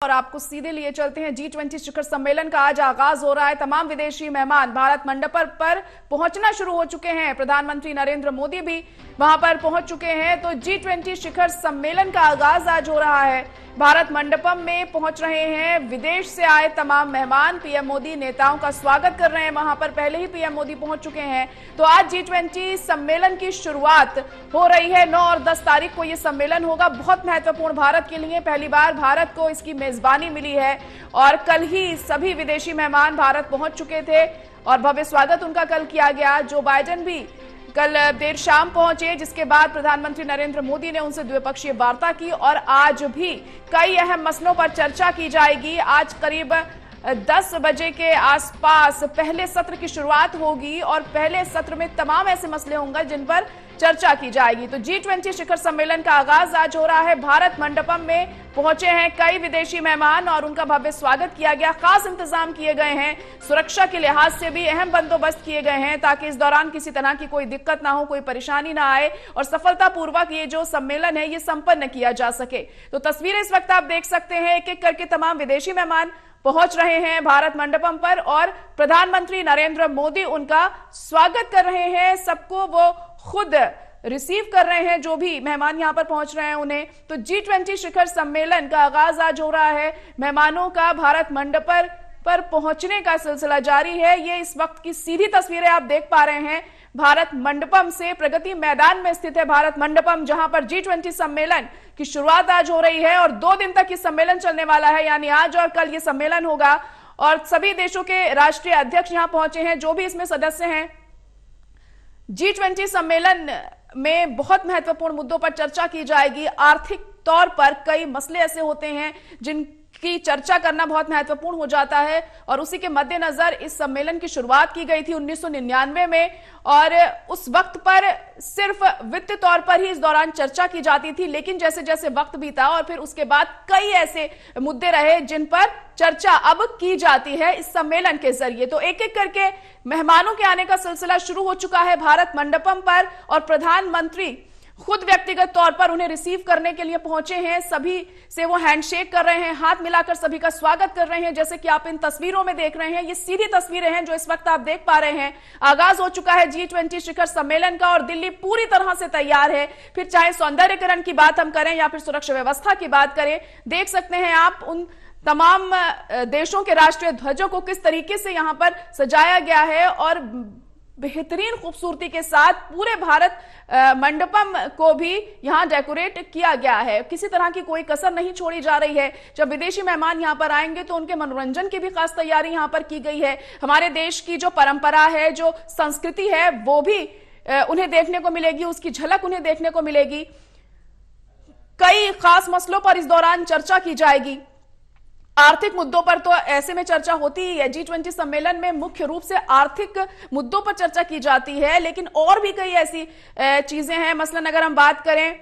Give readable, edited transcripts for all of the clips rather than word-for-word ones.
और आपको सीधे लिए चलते हैं G20 शिखर सम्मेलन का आज आगाज हो रहा है। तमाम विदेशी मेहमान भारत मंडप पर पहुंचना शुरू हो चुके हैं। प्रधानमंत्री नरेंद्र मोदी भी वहां पर पहुंच चुके हैं। तो G20 शिखर सम्मेलन का आगाज आज हो रहा है। भारत मंडपम में पहुंच रहे हैं विदेश से आए तमाम मेहमान। पीएम मोदी नेताओं का स्वागत कर रहे हैं। वहां पर पहले ही पीएम मोदी पहुंच चुके हैं। तो आज G20 सम्मेलन की शुरुआत हो रही है। 9 और 10 तारीख को यह सम्मेलन होगा। बहुत महत्वपूर्ण भारत के लिए, पहली बार भारत को इसकी मेजबानी मिली है और कल ही सभी विदेशी मेहमान भारत पहुंच चुके थे और भव्य स्वागत उनका कल किया गया। जो बाइडेन भी कल देर शाम पहुंचे, जिसके बाद प्रधानमंत्री नरेंद्र मोदी ने उनसे द्विपक्षीय वार्ता की और आज भी कई अहम मसलों पर चर्चा की जाएगी। आज करीब 10 बजे के आसपास पहले सत्र की शुरुआत होगी और पहले सत्र में तमाम ऐसे मसले होंगे जिन पर चर्चा की जाएगी। तो G20 शिखर सम्मेलन का आगाज आज हो रहा है। भारत मंडपम में पहुंचे हैं कई विदेशी मेहमान और उनका भव्य स्वागत किया गया। खास इंतजाम किए गए हैं, सुरक्षा के लिहाज से भी अहम बंदोबस्त किए गए हैं ताकि इस दौरान किसी तरह की कोई दिक्कत ना हो, कोई परेशानी ना आए और सफलतापूर्वक ये जो सम्मेलन है ये संपन्न किया जा सके। तो तस्वीरें इस वक्त आप देख सकते हैं, एक एक करके तमाम विदेशी मेहमान पहुंच रहे हैं भारत मंडपम पर और प्रधानमंत्री नरेंद्र मोदी उनका स्वागत कर रहे हैं। सबको वो खुद रिसीव कर रहे हैं, जो भी मेहमान यहां पर पहुंच रहे हैं उन्हें। तो G20 शिखर सम्मेलन का आगाज आज हो रहा है। मेहमानों का भारत मंडप पर पहुंचने का सिलसिला जारी है। ये इस वक्त की सीधी तस्वीरें आप देख पा रहे हैं भारत मंडपम से। प्रगति मैदान में स्थित है भारत मंडपम, जहां पर G20 सम्मेलन की शुरुआत आज हो रही है और 2 दिन तक ये सम्मेलन चलने वाला है। यानी आज और कल ये सम्मेलन होगा और सभी देशों के राष्ट्रीय अध्यक्ष यहां पहुंचे हैं, जो भी इसमें सदस्य हैं। G20 सम्मेलन में बहुत महत्वपूर्ण मुद्दों पर चर्चा की जाएगी। आर्थिक तौर पर कई मसले ऐसे होते हैं जिनकी चर्चा करना बहुत महत्वपूर्ण हो जाता है और उसी के मद्देनजर इस सम्मेलन की शुरुआत की गई थी 1999 में और उस वक्त पर सिर्फ वित्त तौर पर ही इस दौरान चर्चा की जाती थी। लेकिन जैसे जैसे वक्त बीता और फिर उसके बाद कई ऐसे मुद्दे रहे जिन पर चर्चा अब की जाती है इस सम्मेलन के जरिए। तो एक एक करके मेहमानों के आने का सिलसिला शुरू हो चुका है भारत मंडपम पर और प्रधानमंत्री खुद व्यक्तिगत तौर पर उन्हें रिसीव करने के लिए पहुंचे हैं। सभी से वो हैंडशेक कर रहे हैं, हाथ मिलाकर सभी का स्वागत कर रहे हैं, जैसे कि आप इन तस्वीरों में देख रहे हैं। ये सीधी तस्वीरें हैं जो इस वक्त आप देख पा रहे हैं। आगाज हो चुका है G20 शिखर सम्मेलन का और दिल्ली पूरी तरह से तैयार है। फिर चाहे सौंदर्यीकरण की बात हम करें या फिर सुरक्षा व्यवस्था की बात करें, देख सकते हैं आप उन तमाम देशों के राष्ट्रीय ध्वजों को किस तरीके से यहां पर सजाया गया है और बेहतरीन खूबसूरती के साथ पूरे भारत मंडपम को भी यहां डेकोरेट किया गया है। किसी तरह की कोई कसर नहीं छोड़ी जा रही है। जब विदेशी मेहमान यहां पर आएंगे तो उनके मनोरंजन की भी खास तैयारी यहां पर की गई है। हमारे देश की जो परंपरा है, जो संस्कृति है, वो भी उन्हें देखने को मिलेगी, उसकी झलक उन्हें देखने को मिलेगी। कई खास मसलों पर इस दौरान चर्चा की जाएगी। आर्थिक मुद्दों पर तो ऐसे में चर्चा होती ही है। G20 सम्मेलन में मुख्य रूप से आर्थिक मुद्दों पर चर्चा की जाती है, लेकिन और भी कई ऐसी चीजें हैं। मसलन अगर हम बात करें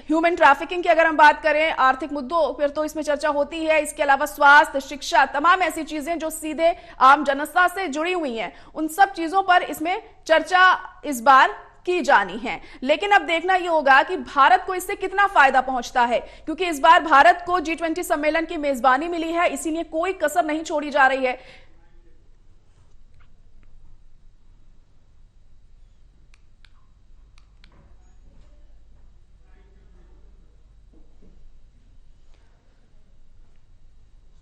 ह्यूमन ट्रैफिकिंग की, अगर हम बात करें आर्थिक मुद्दों पर तो इसमें चर्चा होती है। इसके अलावा स्वास्थ्य, शिक्षा, तमाम ऐसी चीजें जो सीधे आम जनता से जुड़ी हुई हैं, उन सब चीजों पर इसमें चर्चा इस बार की जानी है। लेकिन अब देखना यह होगा कि भारत को इससे कितना फायदा पहुंचता है, क्योंकि इस बार भारत को G20 सम्मेलन की मेजबानी मिली है, इसीलिए कोई कसर नहीं छोड़ी जा रही है।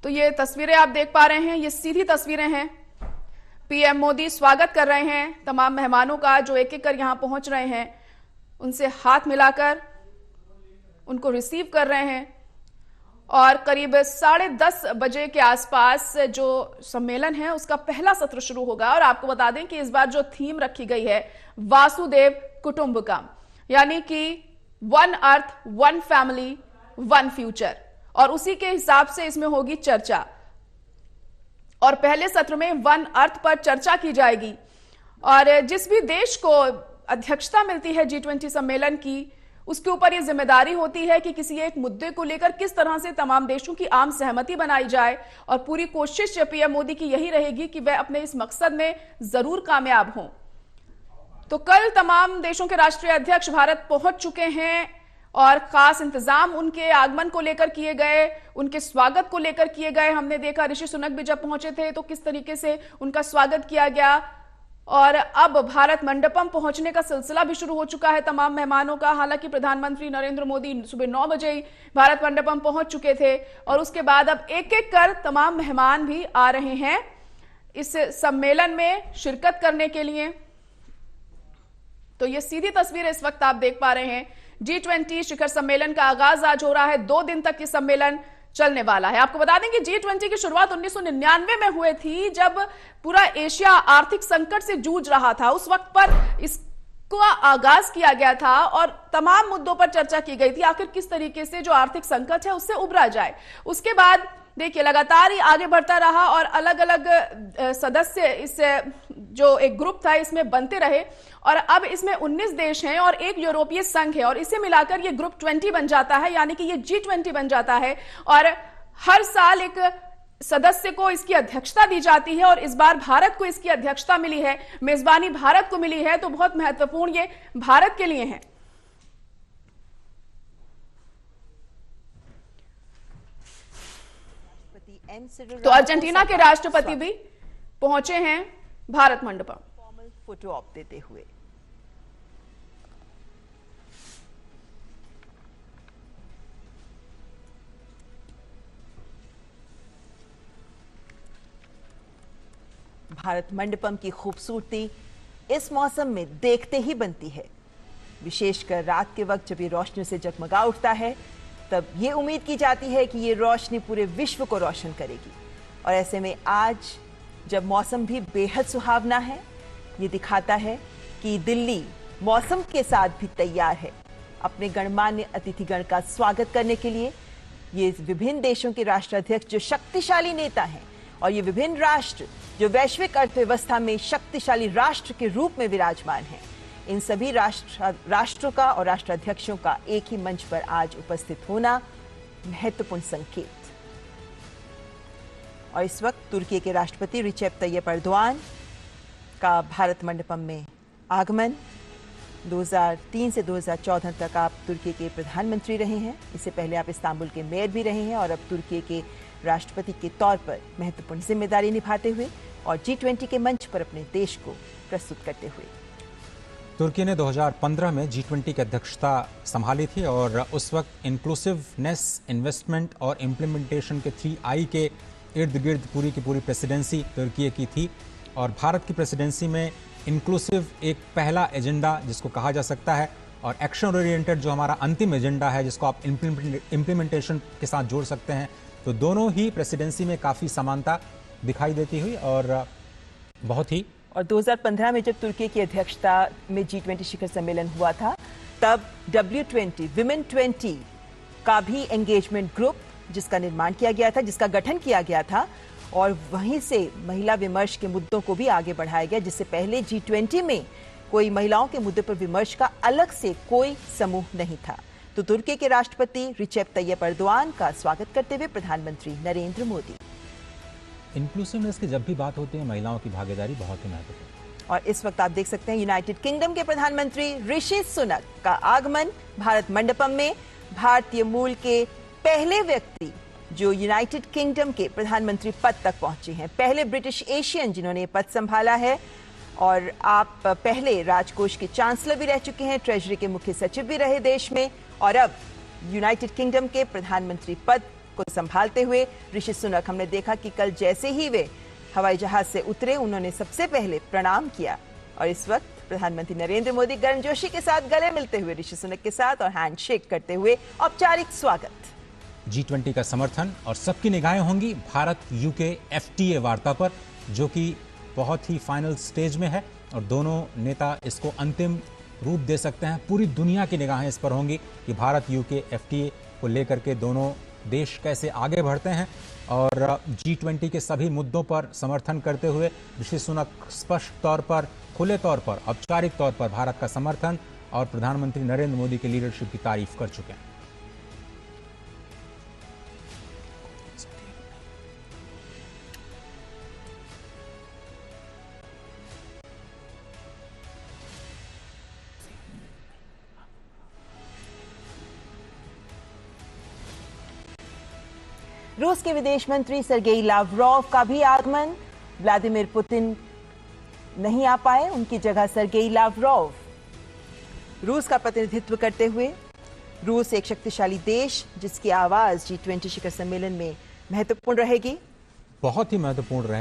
तो ये तस्वीरें आप देख पा रहे हैं, ये सीधी तस्वीरें हैं। पीएम मोदी स्वागत कर रहे हैं तमाम मेहमानों का जो एक एक कर यहां पहुंच रहे हैं। उनसे हाथ मिलाकर उनको रिसीव कर रहे हैं और करीब 10:30 बजे के आसपास जो सम्मेलन है उसका पहला सत्र शुरू होगा। और आपको बता दें कि इस बार जो थीम रखी गई है वासुदेव कुटुंबकम, यानी कि 1 अर्थ 1 फैमिली 1 फ्यूचर, और उसी के हिसाब से इसमें होगी चर्चा। और पहले सत्र में 1 अर्थ पर चर्चा की जाएगी और जिस भी देश को अध्यक्षता मिलती है G20 सम्मेलन की, उसके ऊपर यह जिम्मेदारी होती है कि किसी एक मुद्दे को लेकर किस तरह से तमाम देशों की आम सहमति बनाई जाए। और पूरी कोशिश पीएम मोदी की यही रहेगी कि वह अपने इस मकसद में जरूर कामयाब हों। तो कल तमाम देशों के राष्ट्रीय अध्यक्ष भारत पहुंच चुके हैं और खास इंतजाम उनके आगमन को लेकर किए गए, उनके स्वागत को लेकर किए गए। हमने देखा ऋषि सुनक भी जब पहुंचे थे तो किस तरीके से उनका स्वागत किया गया। और अब भारत मंडपम पहुंचने का सिलसिला भी शुरू हो चुका है तमाम मेहमानों का। हालांकि प्रधानमंत्री नरेंद्र मोदी सुबह 9 बजे ही भारत मंडपम पहुंच चुके थे और उसके बाद अब एक एक कर तमाम मेहमान भी आ रहे हैं इस सम्मेलन में शिरकत करने के लिए। तो ये सीधी तस्वीर इस वक्त आप देख पा रहे हैं। G20 शिखर सम्मेलन का आगाज आज हो रहा है। 2 दिन तक ये सम्मेलन चलने वाला है। आपको बता दें कि G20 की शुरुआत 1999 में हुई थी, जब पूरा एशिया आर्थिक संकट से जूझ रहा था। उस वक्त पर इसका आगाज किया गया था और तमाम मुद्दों पर चर्चा की गई थी, आखिर किस तरीके से जो आर्थिक संकट है उससे उबरा जाए। उसके बाद देखिए लगातार ही आगे बढ़ता रहा और अलग अलग सदस्य इस जो एक ग्रुप था इसमें बनते रहे और अब इसमें 19 देश हैं और एक यूरोपीय संघ है और इसे मिलाकर ये ग्रुप 20 बन जाता है, यानी कि ये G20 बन जाता है। और हर साल एक सदस्य को इसकी अध्यक्षता दी जाती है और इस बार भारत को इसकी अध्यक्षता मिली है, मेजबानी भारत को मिली है। तो बहुत महत्वपूर्ण ये भारत के लिए है। तो अर्जेंटीना के राष्ट्रपति भी पहुंचे हैं Bharat Mandapam. Formal photo op देते हुए भारत मंडपम की खूबसूरती इस मौसम में देखते ही बनती है। विशेषकर रात के वक्त जब ये रोशनी से जगमगा उठता है, तब ये उम्मीद की जाती है कि ये रोशनी पूरे विश्व को रोशन करेगी। और ऐसे में आज जब मौसम भी बेहद सुहावना है, ये दिखाता है कि दिल्ली मौसम के साथ भी तैयार है अपने गणमान्य अतिथिगण का स्वागत करने के लिए। ये विभिन्न देशों के राष्ट्राध्यक्ष जो शक्तिशाली नेता हैं और ये विभिन्न राष्ट्र जो वैश्विक अर्थव्यवस्था में शक्तिशाली राष्ट्र के रूप में विराजमान हैं, इन सभी राष्ट्रों का और राष्ट्राध्यक्षों का एक ही मंच पर आज उपस्थित होना महत्वपूर्ण संकेत। और इस वक्त तुर्की के राष्ट्रपति रिसेप तैयप एर्दोआन का भारत मंडपम में आगमन। 2003 से 2014 तक आप तुर्की के प्रधानमंत्री रहे हैं। इससे पहले आप इस्तांबुल के मेयर भी रहे हैं और अब तुर्की के राष्ट्रपति के तौर पर महत्वपूर्ण जिम्मेदारी निभाते हुए और G20 के मंच पर अपने देश को प्रस्तुत करते हुए। तुर्की ने 2015 में G20 की अध्यक्षता संभाली थी और उस वक्त इंक्लूसिवनेस, इन्वेस्टमेंट और इम्प्लीमेंटेशन के 3I के इर्द गिर्द पूरी की पूरी प्रेसिडेंसी तुर्की की थी। और भारत की प्रेसिडेंसी में इंक्लूसिव एक पहला एजेंडा जिसको कहा जा सकता है और एक्शन ओरिएंटेड जो हमारा अंतिम एजेंडा है जिसको आप इम्प्लीमेंटेशन के साथ जोड़ सकते हैं। तो दोनों ही प्रेसिडेंसी में काफ़ी समानता दिखाई देती हुई और बहुत ही। और 2015 में जब तुर्की की अध्यक्षता में G20 शिखर सम्मेलन हुआ था, तब W20 विमेन 20 का भी एंगेजमेंट ग्रुप जिसका निर्माण किया गया था, जिसका गठन किया गया था और वहीं से महिला विमर्श के मुद्दों को भी आगे बढ़ाया गया, जिससे पहले G20 में कोई महिलाओं के मुद्दे पर विमर्श का अलग से कोई समूह नहीं था। तो तुर्की के राष्ट्रपति रिसेप तैयप एर्दोआन का स्वागत करते हुए प्रधानमंत्री नरेंद्र मोदी। इंक्लूसिवनेस की जब भी बात होती है, महिलाओं की भागीदारी बहुत ही महत्वपूर्ण। और इस वक्त आप देख सकते हैं यूनाइटेड किंगडम के प्रधानमंत्री ऋषि सुनक का आगमन भारत मंडपम में। भारतीय मूल के पहले व्यक्ति जो यूनाइटेड किंगडम के प्रधानमंत्री पद तक पहुंचे हैं, पहले ब्रिटिश एशियन जिन्होंने पद संभाला है। और आप पहले राजकोष के चांसलर भी रह चुके हैं, ट्रेजरी के मुख्य सचिव भी रहे देश में और अब यूनाइटेड किंगडम के प्रधानमंत्री पद को संभालते हुए ऋषि सुनक, हमने देखा कि कल जैसे ही वे हवाई जहाज से उतरे, उन्होंने सबसे पहले प्रणाम किया। और इस वक्त प्रधानमंत्री नरेंद्र मोदी गर्मजोशी के साथ गले मिलते हुए ऋषि सुनक के साथ और हैंडशेक करते हुए औपचारिक स्वागत। G20 का समर्थन और सबकी निगाहें होंगी भारत यूके FTA वार्ता पर, जो कि बहुत ही फाइनल स्टेज में है और दोनों नेता इसको अंतिम रूप दे सकते हैं। पूरी दुनिया की निगाहें इस पर होंगी कि भारत यूके FTA को लेकर के दोनों देश कैसे आगे बढ़ते हैं। और G20 के सभी मुद्दों पर समर्थन करते हुए ऋषि सुनक स्पष्ट तौर पर, खुले तौर पर, औपचारिक तौर पर भारत का समर्थन और प्रधानमंत्री नरेंद्र मोदी की लीडरशिप की तारीफ कर चुके हैं। रूस के विदेश मंत्री सर्गेई लावरोव का भी आगमन। व्लादिमीर पुतिन नहीं आ पाए, उनकी जगह सर्गेई लावरोव रूस का प्रतिनिधित्व करते हुए। रूस एक शक्तिशाली देश जिसकी आवाज G20 शिखर सम्मेलन में महत्वपूर्ण रहेगी। बहुत ही महत्वपूर्ण रहे